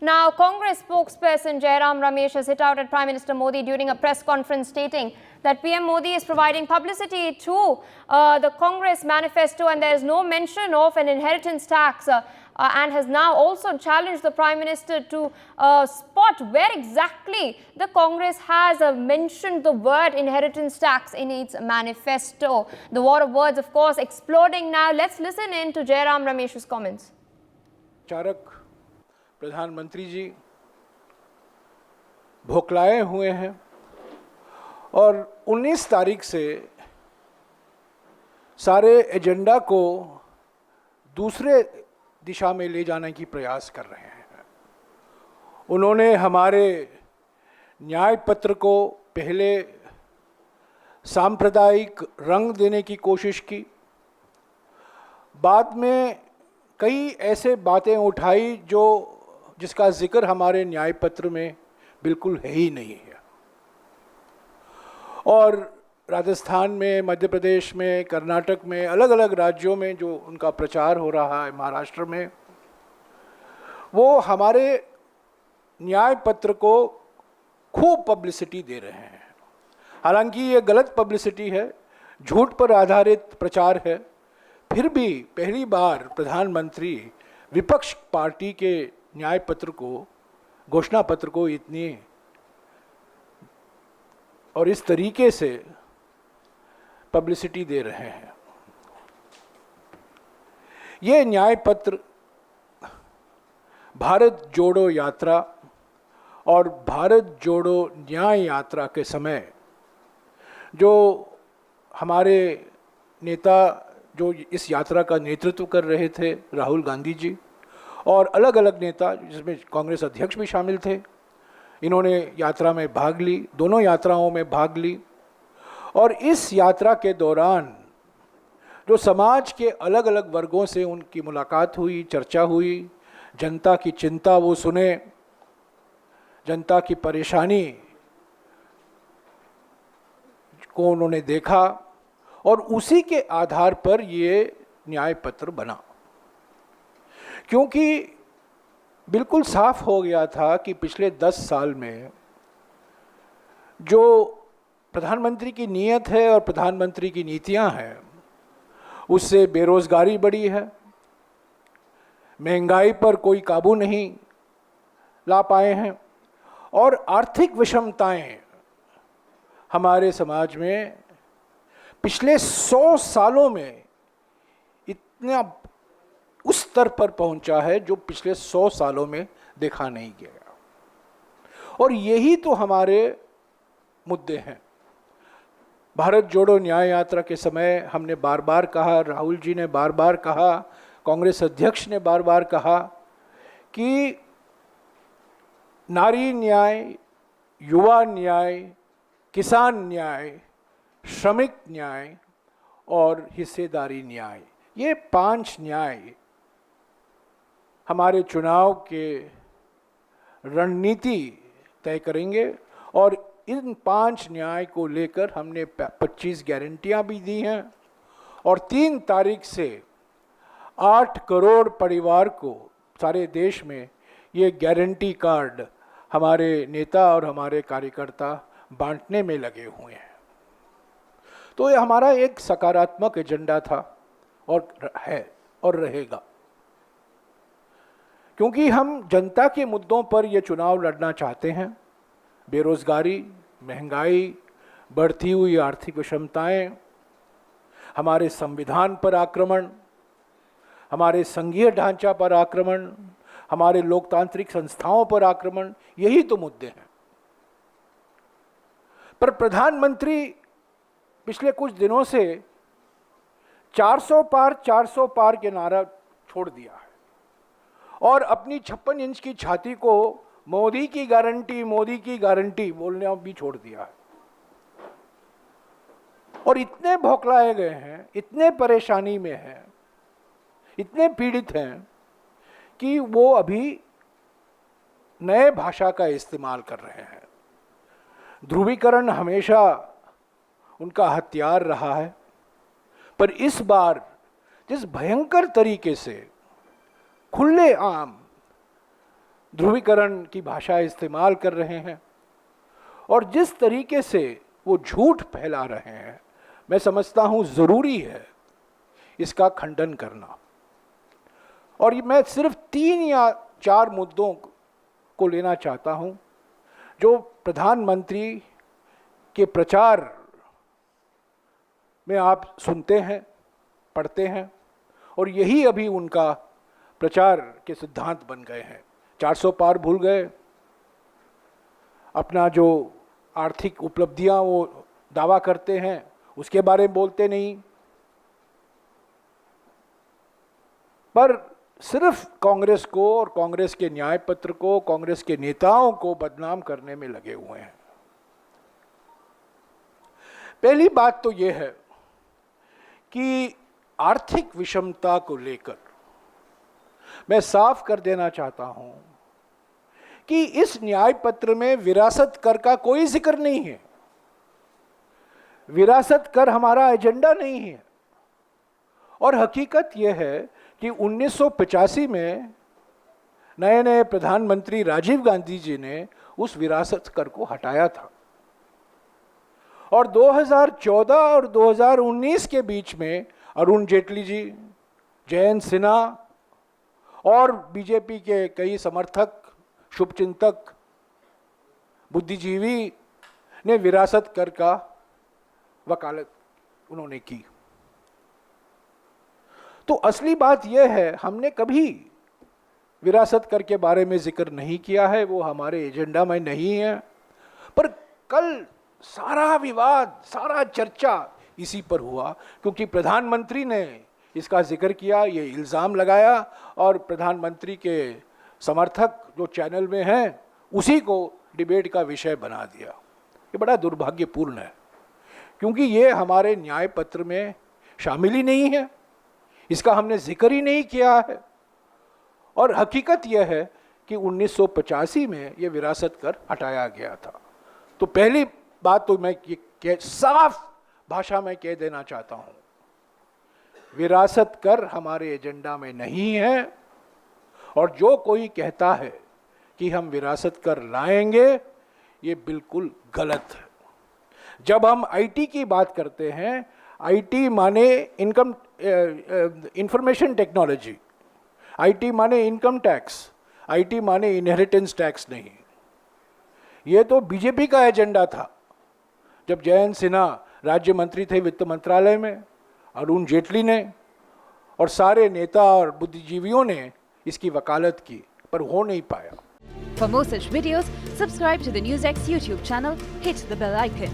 Now, Congress spokesperson Jairam Ramesh has hit out at Prime Minister Modi during a press conference stating that PM Modi is providing publicity to the Congress manifesto and there is no mention of an inheritance tax and has now also challenged the Prime Minister to spot where exactly the Congress has mentioned the word inheritance tax in its manifesto. The war of words, of course, exploding now. Let's listen in to Jairam Ramesh's comments. Charak प्रधानमंत्री जी भोकलाए हुए हैं और 19 तारीख से सारे agenda को दूसरे दिशा में ले जाने की प्रयास कर रहे हैं। उन्होंने हमारे न्याय पत्र को पहले सांप्रदायिक रंग देने की कोशिश की, बाद में कई ऐसे बातें उठाई जिसका जिक्र हमारे न्याय पत्र में बिल्कुल है ही नहीं है। और राजस्थान में, मध्य प्रदेश में, कर्नाटक में, अलग अलग राज्यों में जो उनका प्रचार हो रहा है, महाराष्ट्र में, वो हमारे न्याय पत्र को खूब पब्लिसिटी दे रहे हैं। हालांकि ये गलत पब्लिसिटी है, झूठ पर आधारित प्रचार है, फिर भी पहली बार प्रधानमंत्री विपक्ष पार्टी के न्याय पत्र को, घोषणा पत्र को इतनी और इस तरीके से पब्लिसिटी दे रहे हैं। ये न्याय पत्र भारत जोड़ो यात्रा और भारत जोड़ो न्याय यात्रा के समय जो हमारे नेता जो इस यात्रा का नेतृत्व कर रहे थे, राहुल गांधी जी, और अलग अलग नेता जिसमें कांग्रेस अध्यक्ष भी शामिल थे, इन्होंने यात्रा में भाग ली, दोनों यात्राओं में भाग ली। और इस यात्रा के दौरान जो समाज के अलग अलग वर्गों से उनकी मुलाकात हुई, चर्चा हुई, जनता की चिंता वो सुने, जनता की परेशानी को उन्होंने देखा और उसी के आधार पर ये न्याय पत्र बना। क्योंकि बिल्कुल साफ हो गया था कि पिछले 10 साल में जो प्रधानमंत्री की नीयत है और प्रधानमंत्री की नीतियां हैं, उससे बेरोजगारी बढ़ी है, महंगाई पर कोई काबू नहीं ला पाए हैं और आर्थिक विषमताएं हमारे समाज में पिछले 100 सालों में इतना उस स्तर पर पहुंचा है जो पिछले 100 सालों में देखा नहीं गया। और यही तो हमारे मुद्दे हैं। भारत जोड़ो न्याय यात्रा के समय हमने बार बार कहा, राहुल जी ने बार बार कहा, कांग्रेस अध्यक्ष ने बार बार कहा कि नारी न्याय, युवा न्याय, किसान न्याय, श्रमिक न्याय और हिस्सेदारी न्याय, ये 5 न्याय हमारे चुनाव के रणनीति तय करेंगे। और इन 5 न्याय को लेकर हमने 25 गारंटियां भी दी हैं और 3 तारीख से 8 करोड़ परिवार को सारे देश में ये गारंटी कार्ड हमारे नेता और हमारे कार्यकर्ता बांटने में लगे हुए हैं। तो ये हमारा एक सकारात्मक एजेंडा था और है और रहेगा, क्योंकि हम जनता के मुद्दों पर ये चुनाव लड़ना चाहते हैं। बेरोजगारी, महंगाई, बढ़ती हुई आर्थिक विषमताएं, हमारे संविधान पर आक्रमण, हमारे संघीय ढांचा पर आक्रमण, हमारे लोकतांत्रिक संस्थाओं पर आक्रमण, यही तो मुद्दे हैं। पर प्रधानमंत्री पिछले कुछ दिनों से 400 पार के नारा छोड़ दिया है और अपनी 56 इंच की छाती को मोदी की गारंटी बोलने भी छोड़ दिया है। और इतने भौकलाए गए हैं, इतने परेशानी में हैं, इतने पीड़ित हैं कि वो अभी नए भाषा का इस्तेमाल कर रहे हैं। ध्रुवीकरण हमेशा उनका हथियार रहा है, पर इस बार जिस भयंकर तरीके से खुले आम ध्रुवीकरण की भाषा इस्तेमाल कर रहे हैं और जिस तरीके से वो झूठ फैला रहे हैं, मैं समझता हूं ज़रूरी है इसका खंडन करना। और मैं सिर्फ 3 या 4 मुद्दों को लेना चाहता हूं जो प्रधानमंत्री के प्रचार में आप सुनते हैं, पढ़ते हैं, और यही अभी उनका प्रचार के सिद्धांत बन गए हैं। 400 पार भूल गए, अपना जो आर्थिक उपलब्धियां वो दावा करते हैं उसके बारे में बोलते नहीं, पर सिर्फ कांग्रेस को और कांग्रेस के न्याय पत्र को, कांग्रेस के नेताओं को बदनाम करने में लगे हुए हैं। पहली बात तो यह है कि आर्थिक विषमता को लेकर मैं साफ कर देना चाहता हूं कि इस न्याय पत्र में विरासत कर का कोई जिक्र नहीं है। विरासत कर हमारा एजेंडा नहीं है। और हकीकत यह है कि 1985 में नए प्रधानमंत्री राजीव गांधी जी ने उस विरासत कर को हटाया था और 2014 और 2019 के बीच में अरुण जेटली जी, जयंत सिन्हा और बीजेपी के कई समर्थक, शुभचिंतक, बुद्धिजीवी ने विरासत कर का वकालत उन्होंने की। तो असली बात यह है, हमने कभी विरासत कर के बारे में जिक्र नहीं किया है, वो हमारे एजेंडा में नहीं है। पर कल सारा विवाद, सारा चर्चा इसी पर हुआ क्योंकि प्रधानमंत्री ने इसका जिक्र किया, ये इल्ज़ाम लगाया और प्रधानमंत्री के समर्थक जो चैनल में हैं उसी को डिबेट का विषय बना दिया। ये बड़ा दुर्भाग्यपूर्ण है क्योंकि ये हमारे न्याय पत्र में शामिल ही नहीं है, इसका हमने जिक्र ही नहीं किया है। और हकीकत यह है कि 1985 में ये विरासत कर हटाया गया था। तो पहली बात तो मैं ये साफ भाषा में कह देना चाहता हूं, विरासत कर हमारे एजेंडा में नहीं है। और जो कोई कहता है कि हम विरासत कर लाएंगे, ये बिल्कुल गलत है। जब हम आईटी की बात करते हैं, आईटी माने इंफॉर्मेशन टेक्नोलॉजी, आईटी माने इनकम टैक्स, आईटी माने इनहेरिटेंस टैक्स नहीं। ये तो बीजेपी का एजेंडा था। जब जयंत सिन्हा राज्य मंत्री थे वित्त मंत्रालय में, अरुण जेटली ने और सारे नेता और बुद्धिजीवियों ने इसकी वकालत की, पर हो नहीं पाया। For more such videos, subscribe to the NewsX YouTube channel, hit the bell icon.